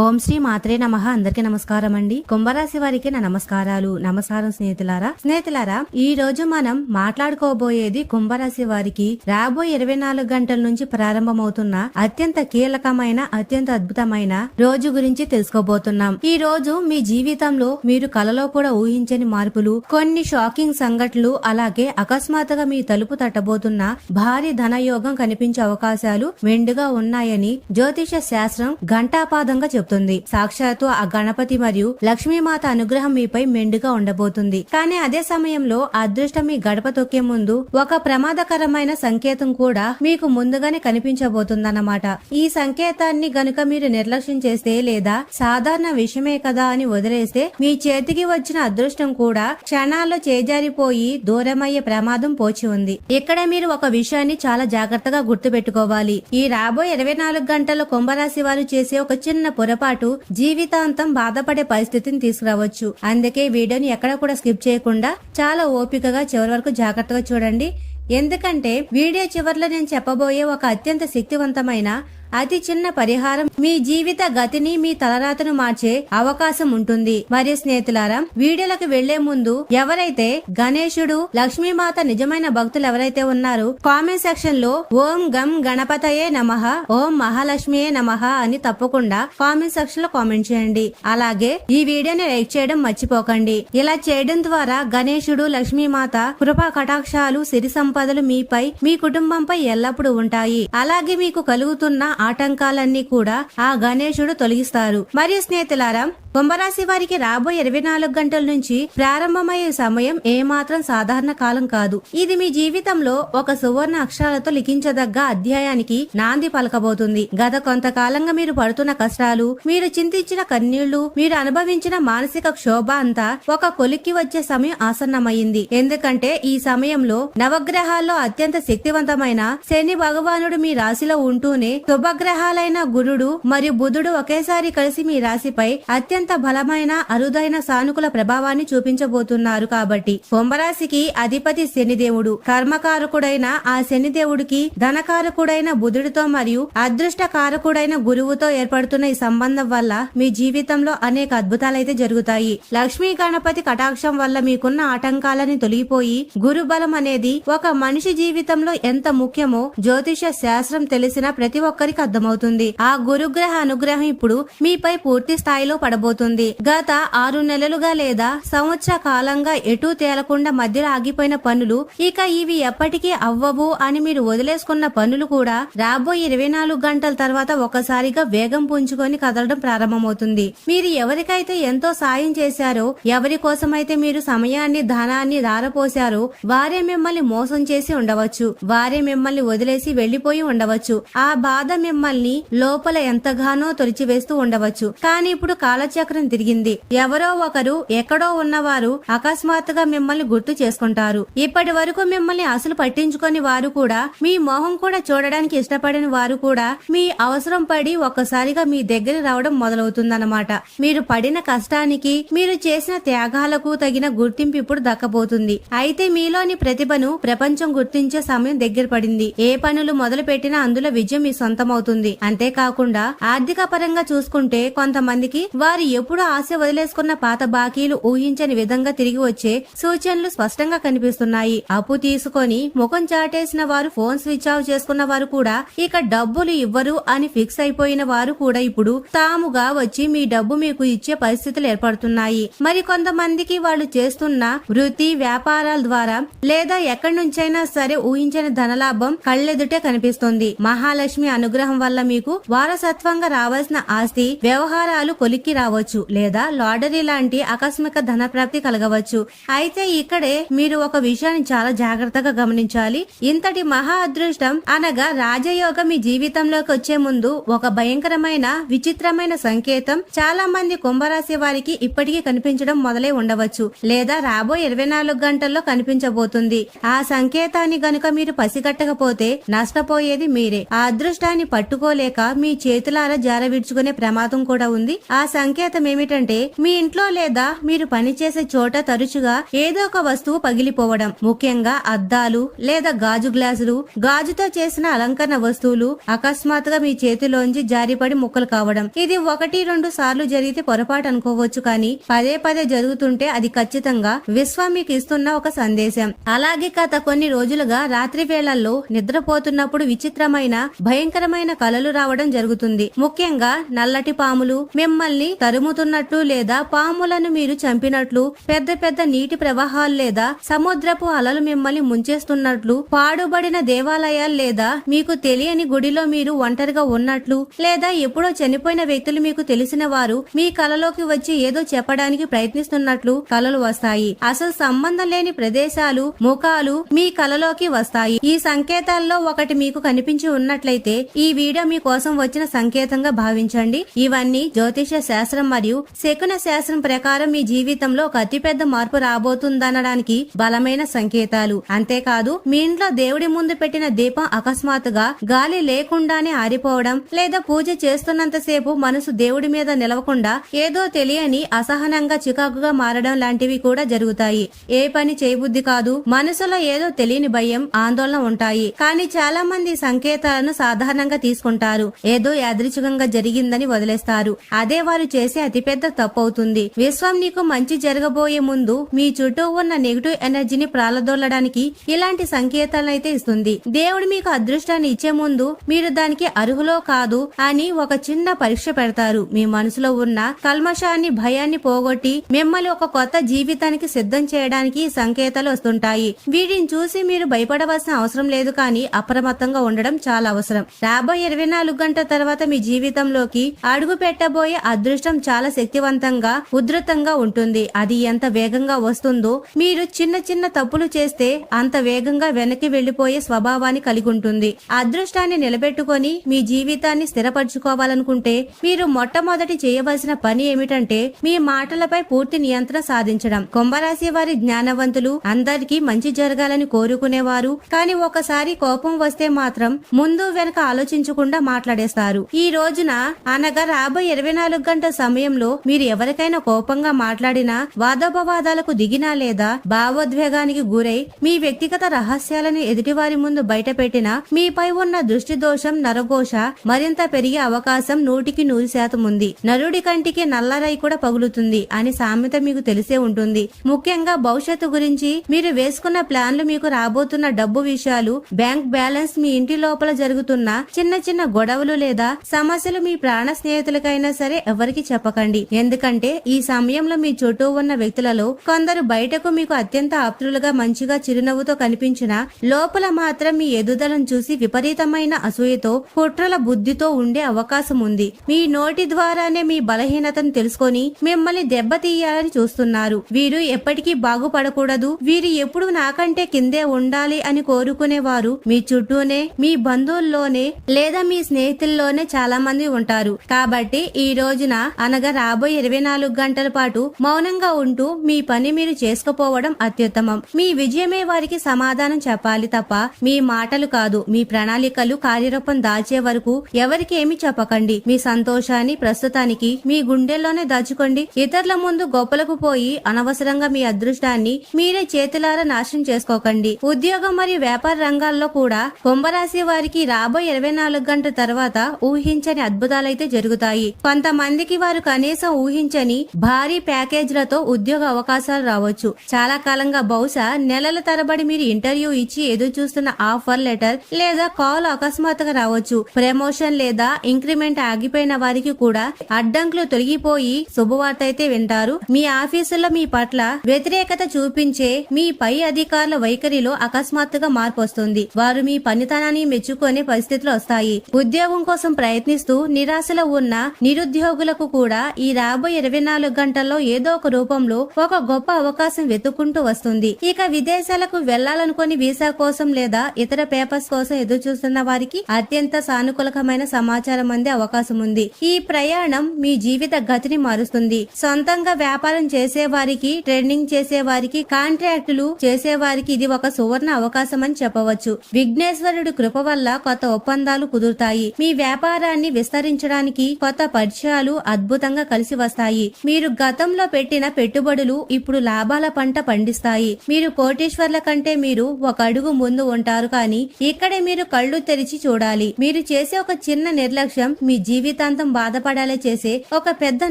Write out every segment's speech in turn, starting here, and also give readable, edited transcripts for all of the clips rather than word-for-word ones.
ఓం శ్రీ మాత్రే నమః. అందరికీ నమస్కారం అండి. కుంభరాశి వారికి నా నమస్కారాలు. నమస్కారం స్నేహితులారా, ఈ రోజు మనం మాట్లాడుకోబోయేది కుంభరాశి వారికి రాబోయే 24 గంటల నుంచి ప్రారంభమవుతున్న అత్యంత కీలకమైన అత్యంత అద్భుతమైన రోజు గురించి తెలుసుకోబోతున్నాం. ఈ రోజు మీ జీవితంలో మీరు కలలో కూడా ఊహించని మార్పులు, కొన్ని షాకింగ్ సంఘటనలు, అలాగే అకస్మాత్తుగా మీ తలుపు తట్టబోతున్న భారీ ధనయోగం కనిపించే అవకాశాలు మెండుగా ఉన్నాయని జ్యోతిష శాస్త్రం ఘంటాపాదంగా చెబుతుంది. సాక్షాత్తు ఆ గణపతి మరియు లక్ష్మీమాత అనుగ్రహం మీపై మెండుగా ఉండబోతుంది. కానీ అదే సమయంలో అదృష్టం మీ గడప తొక్కే ముందు ఒక ప్రమాదకరమైన సంకేతం కూడా మీకు ముందుగానే కనిపించబోతుందన్నమాట. ఈ సంకేతాన్ని గనుక మీరు నిర్లక్ష్యం చేస్తే లేదా సాధారణ విషయమే కదా అని వదిలేస్తే మీ చేతికి వచ్చిన అదృష్టం కూడా క్షణాల్లో చేజారిపోయి దూరమయ్యే ప్రమాదం పోచి ఉంది. ఇక్కడ మీరు ఒక విషయాన్ని చాలా జాగ్రత్తగా గుర్తు పెట్టుకోవాలి. ఈ రాబోయే 24 గంటల్లో కుంభరాశి వారు చేసే ఒక చిన్న పొరపాటు జీవితాంతం బాధపడే పరిస్థితిని తీసుకురావచ్చు. అందుకే వీడియోని ఎక్కడ కూడా స్కిప్ చేయకుండా చాలా ఓపికగా చివరి వరకు జాగ్రత్తగా చూడండి. ఎందుకంటే వీడియో చివర్లో నేను చెప్పబోయే ఒక అత్యంత శక్తివంతమైన అతి చిన్న పరిహారం మీ జీవిత గతిని, మీ తలరాతను మార్చే అవకాశం ఉంటుంది. మరియు స్నేహితులారా, వీడియోలకు వెళ్లే ముందు ఎవరైతే గణేశుడు, లక్ష్మీమాత నిజమైన భక్తులు ఎవరైతే ఉన్నారో కామెంట్ సెక్షన్ లో ఓం గం గణపతయే నమః, ఓం మహాలక్ష్మియే నమః అని తప్పకుండా కామెంట్ సెక్షన్ లో కామెంట్ చేయండి. అలాగే ఈ వీడియోని లైక్ చేయడం మర్చిపోకండి. ఇలా చేయడం ద్వారా గణేశుడు, లక్ష్మీమాత కృపా కటాక్షాలు, సిరి సంపదలు మీపై, మీ కుటుంబంపై ఎల్లప్పుడూ ఉంటాయి. అలాగే మీకు కలుగుతున్న ఆటంకాలన్నీ కూడా ఆ గణేశుడు తొలగిస్తారు. మరియు స్నేహితులారా, కుంభరాశి వారికి రాబోయే 24 గంటల నుంచి ప్రారంభమయ్యే సమయం ఏమాత్రం సాధారణ కాలం కాదు. ఇది మీ జీవితంలో ఒక సువర్ణ అక్షరాలతో లిఖించదగ్గ అధ్యాయానికి నాంది పలకబోతుంది. గత కొంతకాలంగా మీరు పడుతున్న కష్టాలు, మీరు చింతించిన కన్నీళ్లు, మీరు అనుభవించిన మానసిక క్షోభ అంతా ఒక కొలిక్కి వచ్చే సమయం ఆసన్నమైంది. ఎందుకంటే ఈ సమయంలో నవగ్రహాల్లో అత్యంత శక్తివంతమైన శని భగవానుడు మీ రాశిలో ఉంటూనే శుభగ్రహాలైన గురుడు మరియు బుధుడు ఒకేసారి కలిసి మీ రాశిపై అత్యంత బలమైన అరుదైన సానుకూల ప్రభావాన్ని చూపించబోతున్నారు. కాబట్టి కుంభరాశికి అధిపతి శనిదేవుడు, కర్మకారకుడైన ఆ శనిదేవుడికి ధనకారకుడైన బుధుడితో మరియు అదృష్ట కారకుడైన గురువుతో ఏర్పడుతున్న ఈ సంబంధం వల్ల మీ జీవితంలో అనేక అద్భుతాలైతే జరుగుతాయి. లక్ష్మీ గణపతి కటాక్షం వల్ల మీకున్న ఆటంకాలని తొలగిపోయి గురు బలం అనేది ఒక మనిషి జీవితంలో ఎంత ముఖ్యమో జ్యోతిష శాస్త్రం తెలిసిన ప్రతి ఒక్కరికి అర్థమవుతుంది. ఆ గురుగ్రహ అనుగ్రహం ఇప్పుడు మీపై పూర్తి స్థాయిలో పడబోతుంది. గత 6 నెలలుగా లేదా సంవత్సర కాలంగా ఎటూ తేలకుండా మధ్యలో ఆగిపోయిన పనులు, ఇక ఇవి ఎప్పటికీ అవ్వవు అని మీరు వదిలేసుకున్న పనులు కూడా రాబోయే 24 గంటల తర్వాత ఒకసారిగా వేగం పుంజుకొని కదలడం ప్రారంభమవుతుంది. మీరు ఎవరికైతే ఎంతో సాయం చేశారో, ఎవరి కోసమైతే మీరు సమయాన్ని, ధనాన్ని ధారపోశారో వారే మిమ్మల్ని మోసం చేసి ఉండవచ్చు. వారే మిమ్మల్ని వదిలేసి వెళ్లిపోయి ఉండవచ్చు. ఆ బాధ మిమ్మల్ని లోపల ఎంతగానో తొలిచివేస్తూ ఉండవచ్చు. కానీ ఇప్పుడు కాలచక్రం తిరిగింది. ఎవరో ఒకరు ఎక్కడో ఉన్నవారు అకస్మాత్తుగా మిమ్మల్ని గుర్తు చేసుకుంటారు. ఇప్పటి వరకు మిమ్మల్ని అసలు పట్టించుకొని వారు కూడా, మీ మొహం కూడా చూడడానికి ఇష్టపడిన వారు కూడా మీ అవసరం పడి ఒక్కసారిగా మీ దగ్గర రావడం మొదలవుతుందన్నమాట. మీరు పడిన కష్టానికి, మీరు చేసిన త్యాగాలకు తగిన గుర్తింపు ఇప్పుడు దక్కబోతుంది. అయితే మీలోని ప్రతిభను ప్రపంచం గుర్తించే సమయం దగ్గర పడింది. ఏ పనులు మొదలు పెట్టినా అందులో విజయం మీ సొంతమవుతుంది. అంతేకాకుండా ఆర్థిక పరంగా చూసుకుంటే కొంతమందికి వారు ఎప్పుడు ఆశ వదిలేసుకున్న పాత బాకీలు ఊహించని విధంగా తిరిగి వచ్చే సూచనలు స్పష్టంగా కనిపిస్తున్నాయి. అప్పు తీసుకొని ముఖం చాటేసిన వారు, ఫోన్ స్విచ్ ఆఫ్ చేసుకున్న వారు కూడా, ఇక డబ్బులు ఇవ్వరు అని ఫిక్స్ అయిపోయిన వారు కూడా ఇప్పుడు తాముగా వచ్చి మీ డబ్బు మీకు ఇచ్చే పరిస్థితులు ఏర్పడుతున్నాయి. మరి కొంతమందికి వాళ్ళు చేస్తున్న వృత్తి వ్యాపారాల ద్వారా లేదా ఎక్కడి నుంచైనా సరే ఊహించని ధనలాభం కళ్ళెదుటే కనిపిస్తుంది. మహాలక్ష్మి అనుగ్రహం వల్ల మీకు వారసత్వంగా రావాల్సిన ఆస్తి వ్యవహారాలు కొలిక్కి రావచ్చు, లేదా లాటరీ లాంటి ఆకస్మిక ధన ప్రాప్తి కలగవచ్చు. అయితే ఇక్కడే మీరు ఒక విషయాన్ని చాలా జాగ్రత్తగా గమనించాలి. ఇంతటి మహా అదృష్టం అనగా రాజయోగం మీ జీవితంలోకి వచ్చే ముందు ఒక భయంకరమైన, విచిత్రమైన సంకేతం చాలా మంది కుంభరాశి వారికి ఇప్పటికీ కనిపించడం మొదలై ఉండవచ్చు, లేదా రాబోయే 24 గంటల్లో కనిపించబోతుంది. ఆ సంకేతాన్ని గనుక మీరు పసిగట్టకపోతే నష్టపోయేది మీరే. ఆ అదృష్టాన్ని పట్టుకోలేక మీ చేతులారా జార విడుచుకునే ప్రమాదం కూడా ఉంది. ఆ సంకేతం సంకేతం ఏమిటంటే మీ ఇంట్లో లేదా మీరు పనిచేసే చోట తరచుగా ఏదో ఒక వస్తువు పగిలిపోవడం, ముఖ్యంగా అద్దాలు లేదా గాజు గ్లాసులు, గాజుతో చేసిన అలంకరణ వస్తువులు అకస్మాత్తుగా మీ చేతిలోంచి జారిపడి ముక్కలు కావడం. ఇది 1-2 సార్లు జరిగితే పొరపాటు అనుకోవచ్చు, కానీ పదే పదే జరుగుతుంటే అది ఖచ్చితంగా విశ్వం మీకు ఇస్తున్న ఒక సందేశం. అలాగే గత కొన్ని రోజులుగా రాత్రి వేళల్లో నిద్రపోతున్నప్పుడు విచిత్రమైన భయంకరమైన కలలు రావడం జరుగుతుంది. ముఖ్యంగా నల్లటి పాములు మిమ్మల్ని తరుముతున్నట్లు లేదా పాములను మీరు చంపినట్లు, పెద్ద పెద్ద నీటి ప్రవాహాలు లేదా సముద్రపు అలలు మిమ్మల్ని ముంచేస్తున్నట్లు, పాడుబడిన దేవాలయాలు లేదా మీకు తెలియని గుడిలో మీరు ఒంటరిగా ఉన్నట్లు, లేదా ఎప్పుడో చనిపోయిన వ్యక్తులు మీకు తెలిసిన వారు మీ కలలోకి వచ్చి ఏదో చెప్పడానికి ప్రయత్నిస్తున్నట్లు కలలు వస్తాయి. అసలు సంబంధం లేని ప్రదేశాలు, ముఖాలు మీ కలలోకి వస్తాయి. ఈ సంకేతాల్లో ఒకటి మీకు కనిపించి ఉన్నట్లయితే ఈ వీడియో మీ కోసం వచ్చిన సంకేతంగా భావించండి. ఇవన్నీ జ్యోతిష శాస్త్రం మరియు శకున శాస్త్రం ప్రకారం మీ జీవితంలో ఒక అతిపెద్ద మార్పు రాబోతుందనడానికి బలమైన సంకేతాలు. అంతేకాదు, మీ ఇంట్లో దేవుడి ముందు పెట్టిన దీపం అకస్మాత్తుగా గాలి లేకుండానే ఆరిపోవడం, లేదా పూజ చేస్తున్నంతసేపు మనసు దేవుడి మీద నిలవకుండా ఏదో తెలియని అసహనంగా చికాకుగా మారడం లాంటివి కూడా జరుగుతాయి. ఏ పని చేయబుద్ధి కాదు, మనసులో ఏదో తెలియని భయం, ఆందోళన ఉంటాయి. కానీ చాలా మంది సంకేతాలను సాధారణంగా తీసుకుంటారు, ఏదో యాదృచ్ఛికంగా జరిగిందని వదిలేస్తారు. అదే వారు చేసే అతిపెద్ద తప్పు అవుతుంది. విశ్వం నీకు మంచి జరగబోయే ముందు మీ చుట్టూ ఉన్న నెగిటివ్ ఎనర్జీని ప్రాలదొల్లడానికి ఇలాంటి సంకేతాలనైతే ఇస్తుంది. దేవుడు మీకు అదృష్టాన్ని ఇచ్చే ముందు మీరు దానికి అర్హులో కాదు అని ఒక చిన్న పరీక్ష పెడతారు. మీ మనసులో ఉన్న కల్మషాన్ని, భయాన్ని పోగొట్టి మిమ్మల్ని ఒక కొత్త జీవితానికి సిద్ధం చేయడానికి ఈ సంకేతాలు వస్తుంటాయి. వీటిని చూసి మీరు భయపడవలసిన అవసరం లేదు, కానీ అప్రమత్తంగా ఉండడం చాలా అవసరం. రాబోయే 24 గంటల తర్వాత మీ జీవితంలోకి అడుగు పెట్టబోయే అదృష్టం చాలా శక్తివంతంగా, ఉధృతంగా ఉంటుంది. అది ఎంత వేగంగా వస్తుందో, మీరు చిన్న చిన్న తప్పులు చేస్తే అంత వేగంగా వెనక్కి వెళ్లిపోయే స్వభావాన్ని కలిగి ఉంటుంది. అదృష్టాన్ని నిలబెట్టుకొని మీ జీవితాన్ని స్థిరపరచుకోవాలనుకుంటే మీరు మొట్టమొదటి చేయవలసిన పని ఏమిటంటే మీ మాటలపై పూర్తి నియంత్రణ సాధించడం. కుంభరాశి వారి జ్ఞానవంతులు, అందరికీ మంచి జరగాలని కోరుకునేవారు, కానీ ఒకసారి కోపం వస్తే మాత్రం ముందు వెనక ఆలోచించకుండా మాట్లాడేస్తారు. ఈ రోజున అనగా రాబోయే 24 గంటల సమయంలో మీరు ఎవరికైనా కోపంగా మాట్లాడినా, వాదోపవాదాలకు దిగినా లేదా భావోద్వేగానికి గురై మీ వ్యక్తిగత రహస్యాలను ఎదుటివారి ముందు బయట పెట్టినా మీపై ఉన్న దృష్టి దోషం, నరఘోష మరింత పెరిగే అవకాశం 100% ఉంది. నరుడి కంటికి నల్లరై కూడా పగులుతుంది అని సామెత మీకు తెలిసే ఉంటుంది. ముఖ్యంగా భవిష్యత్తు గురించి మీరు వేసుకున్న ప్లాన్లు, మీకు రాబోతున్న డబ్బు విషయాలు, బ్యాంక్ బ్యాలెన్స్, మీ ఇంటి లోపల జరుగుతున్న చిన్న చిన్న గొడవలు లేదా సమస్యలు మీ ప్రాణ స్నేహితులకైనా సరే ఎవరికి చెప్పకండి. ఎందుకంటే ఈ సమయంలో మీ చుట్టూ ఉన్న వ్యక్తులలో కొందరు బయటకు మీకు అత్యంత ఆప్తులుగా, మంచిగా చిరునవ్వుతో కనిపించినా లోపల మాత్రం మీ ఎదుదలను చూసి విపరీతమైన అసూయతో, కుట్రల బుద్ధితో ఉండే అవకాశం ఉంది. మీ నోటి ద్వారానే మీ బలహీనతను తెలుసుకొని మిమ్మల్ని దెబ్బతీయాలని చూస్తున్నారు. వీరు ఎప్పటికీ బాగుపడకూడదు, వీరు ఎప్పుడు నాకంటే కిందే ఉండాలి అని కోరుకునేవారు మీ చుట్టూనే, మీ బంధువుల్లోనే లేదా మీ స్నేహితుల్లోనే చాలా మంది ఉంటారు. కాబట్టి ఈ రోజున అనగా రాబోయే 24 గంటల పాటు మౌనంగా ఉంటూ మీ పని మీరు చేసుకుపోవడం అత్యుత్తమం. మీ విజయమే వారికి సమాధానం చెప్పాలి తప్ప మీ మాటలు కాదు. మీ ప్రణాళికలు కార్యరూపం దాల్చే వరకు ఎవరికి ఏమి చెప్పకండి. మీ సంతోషాన్ని ప్రస్తుతానికి మీ గుండెల్లోనే దాచుకోండి. ఇతరుల ముందు గొప్పలకు పోయి అనవసరంగా మీ అదృష్టాన్ని మీరే చేతులారా నాశనం చేసుకోకండి. ఉద్యోగం మరియు వ్యాపార రంగాల్లో కూడా కుంభరాశి వారికి రాబోయే 24 గంటల తర్వాత ఊహించని అద్భుతాలైతే జరుగుతాయి. కొంతమందికి వారు కనీసం ఊహించని భారీ ప్యాకేజీలతో ఉద్యోగ అవకాశాలు రావచ్చు. చాలా కాలంగా, బహుశా నెలల తరబడి మీరు ఇంటర్వ్యూ ఇచ్చి ఎదురు చూస్తున్న ఆఫర్ లెటర్ లేదా కాల్ అకస్మాత్తుగా రావచ్చు. ప్రమోషన్ లేదా ఇంక్రిమెంట్ ఆగిపోయిన వారికి కూడా అడ్డంకులు తొలగిపోయి శుభవార్త అయితే వింటారు. మీ ఆఫీసులో మీ పట్ల వ్యతిరేకత చూపించే మీ పై అధికారుల వైఖరిలో అకస్మాత్తుగా మార్పు వస్తుంది. వారు మీ పనితనాన్ని మెచ్చుకునే పరిస్థితులు వస్తాయి. ఉద్యోగం కోసం ప్రయత్నిస్తూ నిరాశలో ఉన్న నిరుద్యోగులకు కూడా ఈ రాబోయే 24 గంటల్లో ఏదో ఒక రూపంలో ఒక గొప్ప అవకాశం వెతుక్కుంటూ వస్తుంది. ఇక విదేశాలకు వెళ్లాలనుకుని వీసా కోసం లేదా ఇతర పేపర్స్ కోసం ఎదురు చూస్తున్న వారికి అత్యంత సానుకూలకమైన సమాచారం అందే అవకాశం ఉంది. ఈ ప్రయాణం మీ జీవిత గతిని మారుస్తుంది. సొంతంగా వ్యాపారం చేసే వారికి, ట్రేడింగ్ చేసే వారికి, కాంట్రాక్టులు చేసే వారికి ఇది ఒక సువర్ణ అవకాశం అని చెప్పవచ్చు. విఘ్నేశ్వరుడి కృప వల్ల కొత్త ఒప్పందాలు కుదురుతాయి. మీ వ్యాపారాన్ని విస్తరించడానికి కొత్త పరిచయాలు, అద్భుత అద్భుతంగా కలిసి వస్తాయి. మీరు గతంలో పెట్టిన పెట్టుబడులు ఇప్పుడు లాభాల పంట పండిస్తాయి. మీరు కోటీశ్వర్ల కంటే మీరు ఒక అడుగు ముందు ఉంటారు. కానీ ఇక్కడే మీరు కళ్ళు తెరిచి చూడాలి. మీరు చేసే ఒక చిన్న నిర్లక్ష్యం మీ జీవితాంతం బాధపడాలే చేసే ఒక పెద్ద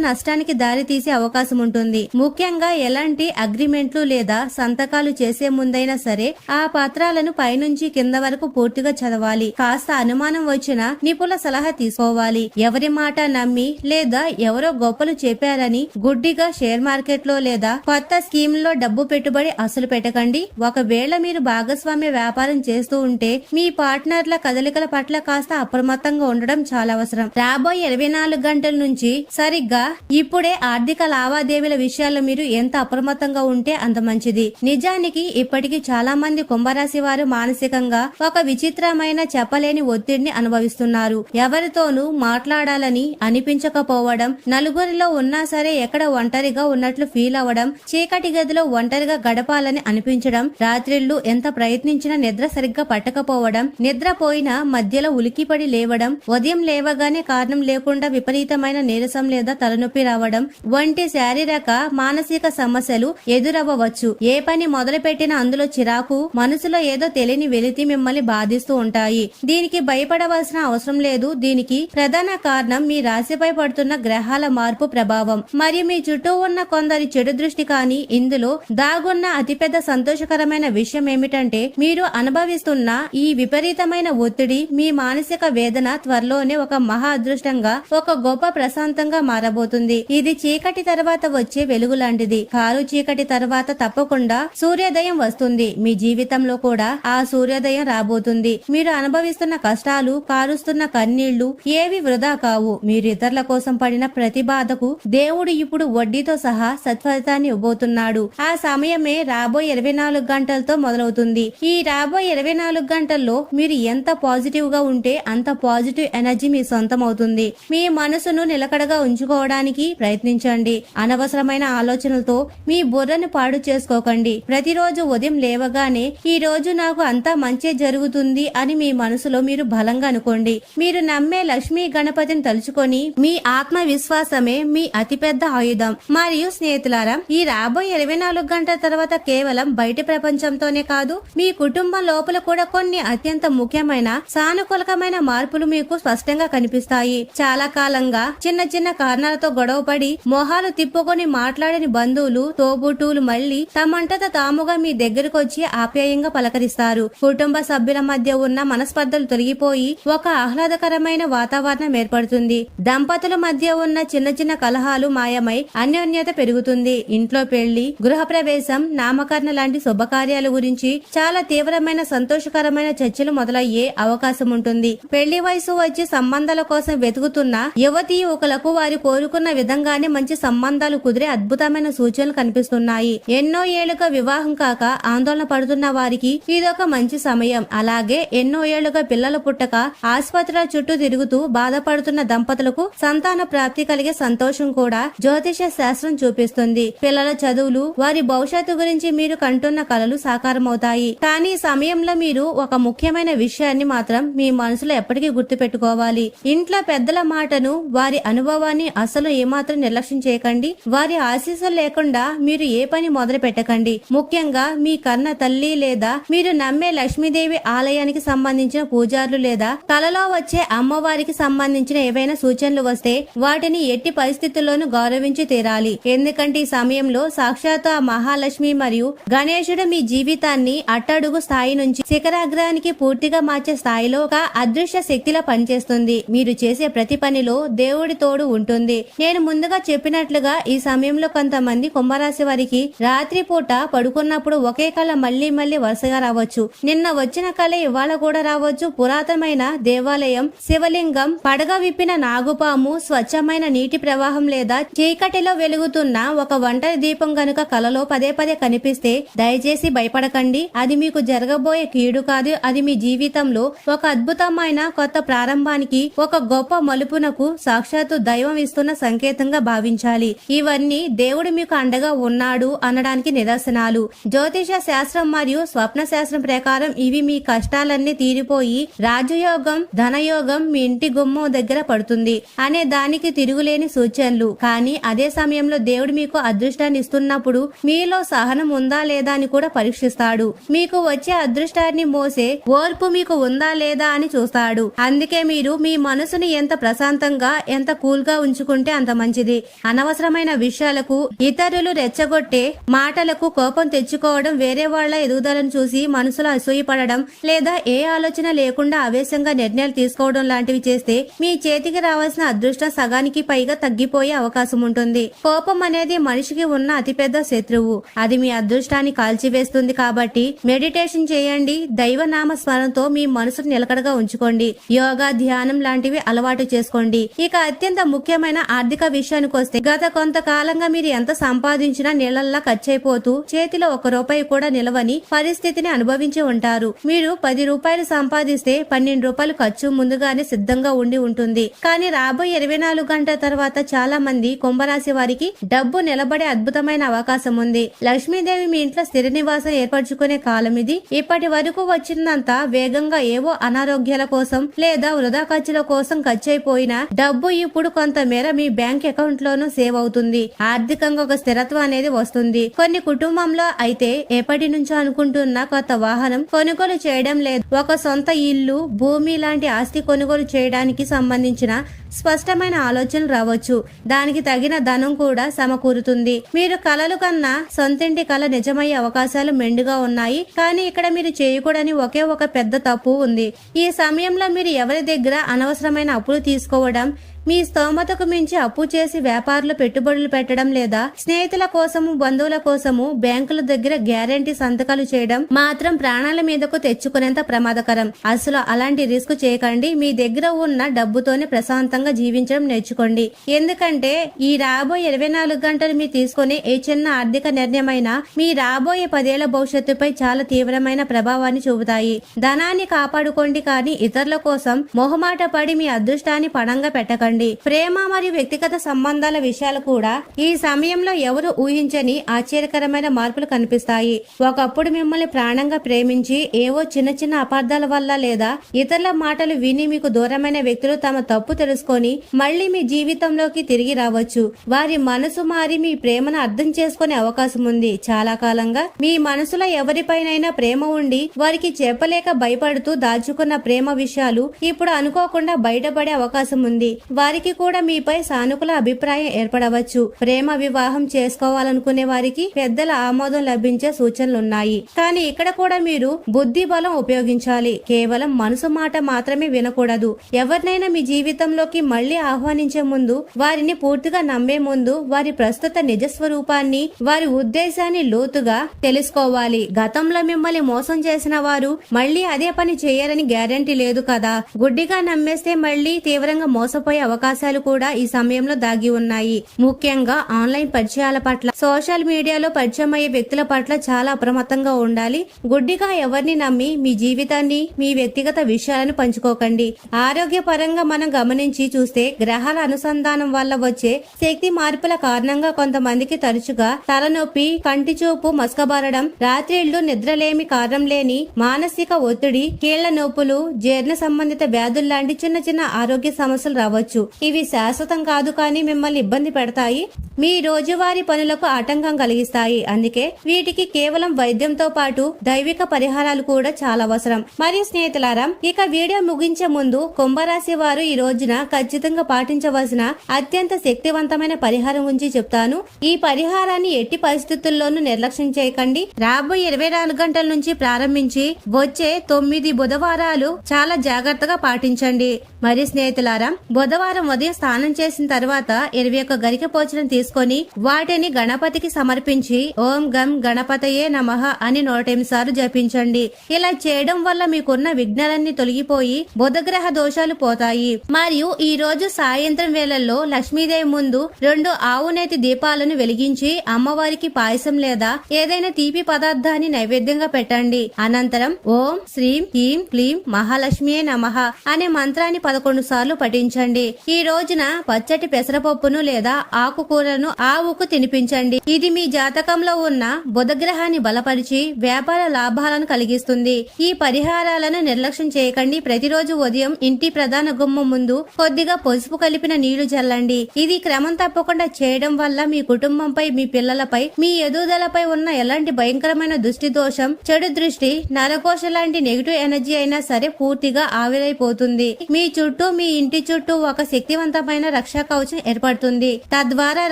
నష్టానికి దారి తీసే అవకాశం ఉంటుంది. ముఖ్యంగా ఎలాంటి అగ్రిమెంట్లు లేదా సంతకాలు చేసే ముందైనా సరే ఆ పత్రాలను పైనుంచి కింద వరకు పూర్తిగా చదవాలి. కాస్త అనుమానం వచ్చినా నిపుణుల సలహా తీసుకోవాలి. ఎవరి మాట నమ్మి లేదా ఎవరో గొప్పలు చెప్పారని గుడ్డిగా షేర్ మార్కెట్ లో లేదా కొత్త స్కీమ్ లో డబ్బు పెట్టుబడి అసలు పెట్టకండి. ఒకవేళ మీరు భాగస్వామ్య వ్యాపారం చేస్తూ ఉంటే మీ పార్ట్నర్ల కదలికల పట్ల కాస్త అప్రమత్తంగా ఉండడం చాలా అవసరం. రాబోయే 24 గంటల నుంచి సరిగ్గా ఇప్పుడే ఆర్థిక లావాదేవీల విషయాల్లో మీరు ఎంత అప్రమత్తంగా ఉంటే అంత మంచిది. నిజానికి ఇప్పటికీ చాలా మంది కుంభరాశి వారు మానసికంగా ఒక విచిత్రమైన చెప్పలేని ఒత్తిడిని అనుభవిస్తున్నారు. ఎవరితోనూ మాట్లాడాలని అనిపించకపోవడం, నలుగురిలో ఉన్నా సరే ఎక్కడ ఒంటరిగా ఉన్నట్లు ఫీల్ అవ్వడం, చీకటి గదిలో ఒంటరిగా గడపాలని అనిపించడం, రాత్రిళ్లు ఎంత ప్రయత్నించినా నిద్ర సరిగ్గా పట్టకపోవడం, నిద్రపోయినా మధ్యలో ఉలికిపడి లేవడం, ఉదయం లేవగానే కారణం లేకుండా విపరీతమైన నీరసం లేదా తలనొప్పి రావడం వంటి శారీరక మానసిక సమస్యలు ఎదురవ్వవచ్చు. ఏ పని మొదలు పెట్టినా అందులో చిరాకు, మనసులో ఏదో తెలియని వెలితి మిమ్మల్ని బాధిస్తూ ఉంటాయి. దీనికి భయపడవలసిన అవసరం లేదు. దీనికి ప్రధాన కారణం మీ రాశిపై పడుతున్న గ్రహాల మార్పు ప్రభావం మరియు మీ చుట్టూ ఉన్న కొందరి చెడు దృష్టి. కానీ ఇందులో దాగున్న అతిపెద్ద సంతోషకరమైన విషయం ఏమిటంటే మీరు అనుభవిస్తున్న ఈ విపరీతమైన ఒత్తిడి, మీ మానసిక వేదన త్వరలోనే ఒక మహా అదృష్టంగా, ఒక గొప్ప ప్రశాంతంగా మారబోతుంది. ఇది చీకటి తర్వాత వచ్చే వెలుగు లాంటిది. కారు చీకటి తర్వాత తప్పకుండా సూర్యోదయం వస్తుంది. మీ జీవితంలో కూడా ఆ సూర్యోదయం రాబోతుంది. మీరు అనుభవిస్తున్న కష్టాలు, కారుస్తున్న కన్నీళ్లు ఏవి వృధా కావు. మీరు ఇతరుల కోసం పడిన ప్రతి బాధకు దేవుడు ఇప్పుడు వడ్డీతో సహా సత్ఫలితాన్ని ఇవ్వబోతున్నాడు. ఆ సమయమే రాబోయే 24 గంటలతో మొదలవుతుంది. ఈ రాబోయే 24 గంటల్లో మీరు ఎంత పాజిటివ్ గా ఉంటే అంత పాజిటివ్ ఎనర్జీ మీ సొంతం అవుతుంది. మీ మనసును నిలకడగా ఉంచుకోవడానికి ప్రయత్నించండి. అనవసరమైన ఆలోచనలతో మీ బుర్రను పాడు చేసుకోకండి. ప్రతిరోజు ఉదయం లేవగానే ఈ రోజు నాకు అంతా మంచి జరుగుతుంది అని మీ మనసులో మీరు బలంగా అనుకోండి. మీరు నమ్మే లక్ష్మీ గణపతిని తలుచుకొని మీ ఆత్మవిశ్వాసమే మీ అతిపెద్ద ఆయుధం. మరియు స్నేహితులారా, ఈ రాబోయే 24 గంటల తర్వాత కేవలం బయటి ప్రపంచంతోనే కాదు, మీ కుటుంబం లోపల కూడా కొన్ని అత్యంత ముఖ్యమైన సానుకూలకమైన మార్పులు మీకు స్పష్టంగా కనిపిస్తాయి. చాలా కాలంగా చిన్న చిన్న కారణాలతో గొడవపడి మొహాలు తిప్పుకొని మాట్లాడని బంధువులు, తోబుట్టువులు మళ్లీ తమంతట తాముగా మీ దగ్గరకు వచ్చి ఆప్యాయంగా పలకరిస్తారు. కుటుంబ సభ్యుల మధ్య ఉన్న మనస్పర్ధలు తొలగిపోయి ఒక ఆహ్లాదకరమైన వాతావరణం ఏర్పడుతుంది. దంపతుల మధ్య ఉన్న చిన్న చిన్న కలహాలు మాయమై అన్యోన్యత పెరుగుతుంది. ఇంట్లో పెళ్లి, గృహప్రవేశం, నామకరణ లాంటి శుభకార్యాల గురించి చాలా తీవ్రమైన సంతోషకరమైన చర్చలు మొదలయ్యే అవకాశం ఉంటుంది. పెళ్లి వయసు వచ్చి సంబంధాల కోసం వెతుకుతున్న యువతీ యువకులకు వారు కోరుకున్న విధంగానే మంచి సంబంధాలు కుదిరే అద్భుతమైన సూచనలు కనిపిస్తున్నాయి. ఎన్నో ఏళ్లుగా వివాహం కాక ఆందోళన పడుతున్న వారికి ఇదొక మంచి సమయం. అలాగే ఎన్నో ఏళ్లుగా పిల్లలు పుట్టక ఆసుపత్రుల చుట్టూ తిరుగుతూ బాధపడుతున్న దంపతులకు సంతాన ప్రాప్తి కలిగే సంతోషం కూడా జ్యోతిష శాస్త్రం చూపిస్తుంది. పిల్లల చదువులు, వారి భవిష్యత్తు గురించి మీరు కంటున్న కలలు సాకారమవుతాయి. కానీ ఈ సమయంలో మీరు ఒక ముఖ్యమైన విషయాన్ని మాత్రం మీ మనసులో ఎప్పటికీ గుర్తు పెట్టుకోవాలి. ఇంట్లో పెద్దల మాటను, వారి అనుభవాన్ని అసలు ఏమాత్రం నిర్లక్ష్యం చేయకండి. వారి ఆశీస్సులు లేకుండా మీరు ఏ పని మొదలు పెట్టకండి. ముఖ్యంగా మీ కన్న తల్లి లేదా మీరు నమ్మే లక్ష్మీదేవి ఆలయానికి సంబంధించిన పూజారులు లేదా కలలో వచ్చే అమ్మవారికి సంబంధించిన ఏవైనా సూచనలు వస్తే వాటిని ఎట్టి పరిస్థితుల్లోనూ గౌరవించి తీరాలి. ఎందుకంటే ఈ సమయంలో సాక్షాత్తు ఆ మహాలక్ష్మి మరియు గణేశుడు మీ జీవితాన్ని అట్టడుగు స్థాయి నుంచి శిఖరాగ్రానికి పూర్తిగా మార్చే స్థాయిలో ఒక అదృశ్య శక్తిలా పనిచేస్తుంది. మీరు చేసే ప్రతి పనిలో దేవుడి తోడు ఉంటుంది. నేను ముందుగా చెప్పినట్లుగా ఈ సమయంలో కొంతమంది కుంభరాశి వారికి రాత్రి పూట పడుకున్నప్పుడు ఒకే కళ మళ్లీ మళ్లీ వరుసగా రావచ్చు. నిన్న వచ్చిన కళ ఇవాళ కూడా రావచ్చు. పురాతనమైన దేవాలయం, శివలింగం, పడగ విప్పిన నాగుపాము, స్వచ్ఛమైన నీటి ప్రవాహం లేదా చీకటిలో వెలుగుతున్న ఒక ఒంటరి దీపం గనుక కలలో పదే పదే కనిపిస్తే దయచేసి భయపడకండి. అది మీకు జరగబోయే కీడు కాదు. అది మీ జీవితంలో ఒక అద్భుతమైన కొత్త ప్రారంభానికి, ఒక గొప్ప మలుపునకు సాక్షాత్తు దైవం ఇస్తున్న సంకేతంగా భావించాలి. ఇవన్నీ దేవుడు మీకు అండగా ఉన్నాడు అనడానికి నిదర్శనాలు. జ్యోతిష శాస్త్రం మరియు స్వప్న శాస్త్రం ప్రకారం ఇవి మీ కష్టాలన్నీ తీరిపోయి రాజయోగం, ధనయోగం మీ ఇంటి గుమ్మం దగ్గర పడుతుంది అనే దానికి తిరుగు తిరుగులేని సూచనలు. కానీ అదే సమయంలో దేవుడు మీకు అదృష్టాన్ని ఇస్తున్నప్పుడు మీలో సహనం ఉందా లేదా అని కూడా పరీక్షిస్తాడు. మీకు వచ్చే అదృష్టాన్ని మోసే ఓర్పు మీకు ఉందా లేదా అని చూస్తాడు. అందుకే మీరు మీ మనసుని ఎంత ప్రశాంతంగా ఎంత కూల్ గా ఉంచుకుంటే అంత మంచిది. అనవసరమైన విషయాలకు, ఇతరులు రెచ్చగొట్టే మాటలకు కోపం తెచ్చుకోవడం, వేరే వాళ్ల ఎదుగుదలను చూసి మనసులో అసూయపడడం లేదా ఏ ఆలోచన లేకుండా ఆవేశంగా నిర్ణయాలు తీసుకోవడం లాంటివి చేస్తే మీ చేతికి రావాల్సిన అదృష్టం సగానికి పైగా తగ్గిపోయే అవకాశం ఉంటుంది. కోపం అనేది మనిషికి ఉన్న అతిపెద్ద శత్రువు. అది మీ అదృష్టాన్ని కాల్చివేస్తుంది. కాబట్టి మెడిటేషన్ చేయండి. దైవనామ స్మరణతో మీ మనసును నిలకడగా ఉంచుకోండి. యోగా, ధ్యానం లాంటివి అలవాటు చేసుకోండి. ఇక అత్యంత ముఖ్యమైన ఆర్థిక విషయానికి వస్తే, గత కొంతకాలంగా మీరు ఎంత సంపాదించినా నీళ్లల్లా ఖర్చయిపోతూ చేతిలో 1 రూపాయి కూడా నిలవని పరిస్థితిని అనుభవించి ఉంటారు. మీరు 10 రూపాయలు సంపాదిస్తే 12 రూపాయలు ఖర్చు ముందుగానే సిద్ధంగా ఉండి ఉంటుంది. కానీ రాబోయే 24 గంటల తర్వాత చాలా మంది కుంభరాశి వారికి డబ్బు నిలబడే అద్భుతమైన అవకాశం ఉంది. లక్ష్మీదేవి మీ ఇంట్లో స్థిర నివాసం ఏర్పరచుకునే కాలం ఇది. ఇప్పటి వరకు వచ్చినంత వేగంగా ఏవో అనారోగ్యాల కోసం లేదా వృధా ఖర్చుల కోసం ఖర్చయిపోయిన డబ్బు ఇప్పుడు కొంతమేర మీ బ్యాంక్ అకౌంట్ లోనూ సేవ్ అవుతుంది. ఆర్థికంగా ఒక స్థిరత్వం అనేది వస్తుంది. కొన్ని కుటుంబంలో అయితే ఎప్పటి నుంచో అనుకుంటున్న కొత్త వాహనం కొనుగోలు చేయడం లేదు. ఒక సొంత ఇల్లు, భూమి లాంటి ఆస్తి కొనుగోలు చేయడానికి సంబంధించిన స్పష్టమైన ఆలోచనలు రావచ్చు. దానికి తగిన ధనం కూడా సమకూరుతుంది. మీరు కలలు కన్నా సొంతింటి కల నిజమయ్యే అవకాశాలు మెండుగా ఉన్నాయి. కానీ ఇక్కడ మీరు చేయకూడని ఒకే ఒక పెద్ద తప్పు ఉంది. ఈ సమయంలో మీరు ఎవరి దగ్గర అనవసరమైన అప్పులు తీసుకోవడం, మీ స్తోమతకు మించి అప్పు చేసి వ్యాపారులు పెట్టుబడులు పెట్టడం లేదా స్నేహితుల కోసము, బంధువుల కోసము బ్యాంకుల దగ్గర గ్యారంటీ సంతకాలు చేయడం మాత్రం ప్రాణాల మీదకు తెచ్చుకునేంత ప్రమాదకరం. అసలు అలాంటి రిస్క్ చేయకండి. మీ దగ్గర ఉన్న డబ్బుతోనే ప్రశాంతంగా జీవించడం నేర్చుకోండి. ఎందుకంటే ఈ రాబోయే 24 గంటలు మీరు తీసుకునే ఏ చిన్న ఆర్థిక నిర్ణయమైనా మీ రాబోయే 10 ఏళ్ల భవిష్యత్తుపై చాలా తీవ్రమైన ప్రభావాన్ని చూపుతాయి. ధనాన్ని కాపాడుకోండి, కానీ ఇతరుల కోసం మొహమాట పడి మీ అదృష్టాన్ని పణంగా పెట్టకండి. ప్రేమ మరియు వ్యక్తిగత సంబంధాల విషయాలు కూడా ఈ సమయంలో ఎవరు ఊహించని ఆశ్చర్యకరమైన మార్పులు కనిపిస్తాయి. ఒకప్పుడు మిమ్మల్ని ప్రాణంగా ప్రేమించి ఏవో చిన్న చిన్న అపార్థాల వల్ల లేదా ఇతరుల మాటలు విని మీకు దూరమైన వ్యక్తులు తమ తప్పు తెలుసుకొని మళ్లీ మీ జీవితంలోకి తిరిగి రావచ్చు. వారి మనసు మారి మీ ప్రేమను అర్థం చేసుకునే అవకాశం ఉంది. చాలా కాలంగా మీ మనసులో ఎవరిపైనైనా ప్రేమ ఉండి వారికి చెప్పలేక భయపడుతూ దాచుకున్న ప్రేమ విషయాలు ఇప్పుడు అనుకోకుండా బయటపడే అవకాశం ఉంది. వారికి కూడా మీపై సానుకూల అభిప్రాయం ఏర్పడవచ్చు. ప్రేమ వివాహం చేసుకోవాలనుకునే వారికి పెద్దల ఆమోదం లభించే సూచనలున్నాయి. కానీ ఇక్కడ కూడా మీరు బుద్ధి బలం ఉపయోగించాలి. కేవలం మనసు మాట మాత్రమే వినకూడదు. ఎవరినైనా మీ జీవితంలోకి మళ్లీ ఆహ్వానించే ముందు, వారిని పూర్తిగా నమ్మే ముందు వారి ప్రస్తుత నిజస్వరూపాన్ని, వారి ఉద్దేశాన్ని లోతుగా తెలుసుకోవాలి. గతంలో మిమ్మల్ని మోసం చేసిన వారు మళ్లీ అదే పని చేయరని గ్యారంటీ లేదు కదా. గుడ్డిగా నమ్మేస్తే మళ్లీ తీవ్రంగా మోసపోయే అవకాశాలు కూడా ఈ సమయంలో దాగి ఉన్నాయి. ముఖ్యంగా ఆన్లైన్ పరిచయాల పట్ల, సోషల్ మీడియాలో పరిచయం అయ్యే వ్యక్తుల పట్ల చాలా అప్రమత్తంగా ఉండాలి. గుడ్డిగా ఎవరిని నమ్మి మీ జీవితాన్ని, మీ వ్యక్తిగత విషయాలను పంచుకోకండి. ఆరోగ్య పరంగా మనం గమనించి చూస్తే గ్రహాల అనుసంధానం వల్ల వచ్చే శక్తి మార్పుల కారణంగా కొంతమందికి తరచుగా తలనొప్పి, కంటి చూపు మసకబారడం, రాత్రిళ్లు నిద్రలేమి కారణం లేని మానసిక ఒత్తిడి, కీళ్ల నొప్పులు, జీర్ణ సంబంధిత వ్యాధులు లాంటి చిన్న చిన్న ఆరోగ్య సమస్యలు రావచ్చు. ఇవి శాశ్వతం కాదు, కానీ మిమ్మల్ని ఇబ్బంది పెడతాయి. మీ రోజువారీ పనులకు ఆటంకం కలిగిస్తాయి. అందుకే వీటికి కేవలం వైద్యంతో పాటు దైవిక పరిహారాలు కూడా చాలా అవసరం. మరియు స్నేహితులారా, ఇక వీడియో ముగించే ముందు కుంభరాశి వారు ఈ రోజున ఖచ్చితంగా పాటించవలసిన అత్యంత శక్తివంతమైన పరిహారం గురించి చెప్తాను. ఈ పరిహారాన్ని ఎట్టి పరిస్థితుల్లోనూ నిర్లక్ష్యం చేయకండి. రాబోయే 24 గంటల నుంచి ప్రారంభించి వచ్చే 9 బుధవారాలు చాలా జాగ్రత్తగా పాటించండి. మరి స్నేహితులారా, బుధవారం ఉదయం స్నానం చేసిన తర్వాత 21 గరిక పోచలను తీసుకొని వాటిని గణపతికి సమర్పించి ఓం గం గణపతయే నమః అని 108 సార్లు జపించండి. ఇలా చేయడం వల్ల మీకున్న విఘ్నాలన్నీ తొలగిపోయి బుధగ్రహ దోషాలు పోతాయి. మరియు ఈ రోజు సాయంత్రం వేళల్లో లక్ష్మీదేవి ముందు 2 ఆవునేతి దీపాలను వెలిగించి అమ్మవారికి పాయసం లేదా ఏదైనా తీపి పదార్థాన్ని నైవేద్యంగా పెట్టండి. అనంతరం ఓం శ్రీం హ్రీం క్లీం మహాలక్ష్మియే నమః అనే మంత్రాన్ని 11 సార్లు పఠించండి. ఈ రోజున పచ్చటి పెసరపప్పును లేదా ఆకుకూరలను ఆకుకూరలను ఆవుకు తినిపించండి. ఇది మీ జాతకంలో ఉన్న బుధగ్రహాన్ని బలపరిచి వ్యాపార లాభాలను కలిగిస్తుంది. ఈ పరిహారాలను నిర్లక్ష్యం చేయకండి. ప్రతిరోజు ఉదయం ఇంటి ప్రధాన గుమ్మం ముందు కొద్దిగా పసుపు కలిపిన నీళ్లు చల్లండి. ఇది క్రమం తప్పకుండా చేయడం వల్ల మీ కుటుంబంపై, మీ పిల్లలపై, మీ ఎదుగుదలపై ఉన్న ఎలాంటి భయంకరమైన దృష్టి దోషం, చెడు దృష్టి, నరకోశ లాంటి నెగిటివ్ ఎనర్జీ అయినా సరే పూర్తిగా ఆవిరైపోతుంది. మీ చుట్టూ, మీ ఇంటి చుట్టూ ఒక శక్తివంతమైన రక్షా కవచం ఏర్పడుతుంది. తద్వారా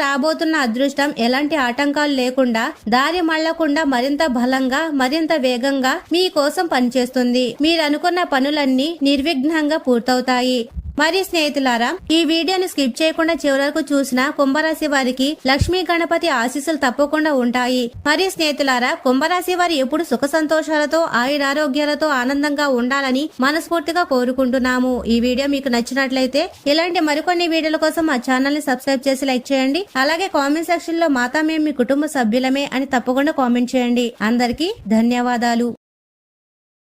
రాబోతున్న అదృష్టం ఎలాంటి ఆటంకాలు లేకుండా, దారి మళ్లకుండా మరింత బలంగా, మరింత వేగంగా మీ కోసం పనిచేస్తుంది. మీరు అనుకున్న పనులన్నీ నిర్విఘ్నంగా పూర్తవుతాయి. మరి స్నేహితులారా, ఈ వీడియోని స్కిప్ చేయకుండా చివరి వరకు చూసిన కుంభరాశి వారికి లక్ష్మీ గణపతి ఆశీస్సులు తప్పకుండా ఉంటాయి. మరి స్నేహితులారా, కుంభరాశి వారు ఎప్పుడు సుఖ సంతోషాలతో, ఆయురారోగ్యాలతో ఆనందంగా ఉండాలని మనస్ఫూర్తిగా కోరుకుంటున్నాము. ఈ వీడియో మీకు నచ్చినట్లయితే ఇలాంటి మరికొన్ని వీడియోల కోసం మా ఛానల్ ని సబ్స్క్రైబ్ చేసి లైక్ చేయండి. అలాగే కామెంట్ సెక్షన్ లో మాతా మేము మీ కుటుంబ సభ్యులమే అని తప్పకుండా కామెంట్ చేయండి. అందరికీ ధన్యవాదాలు.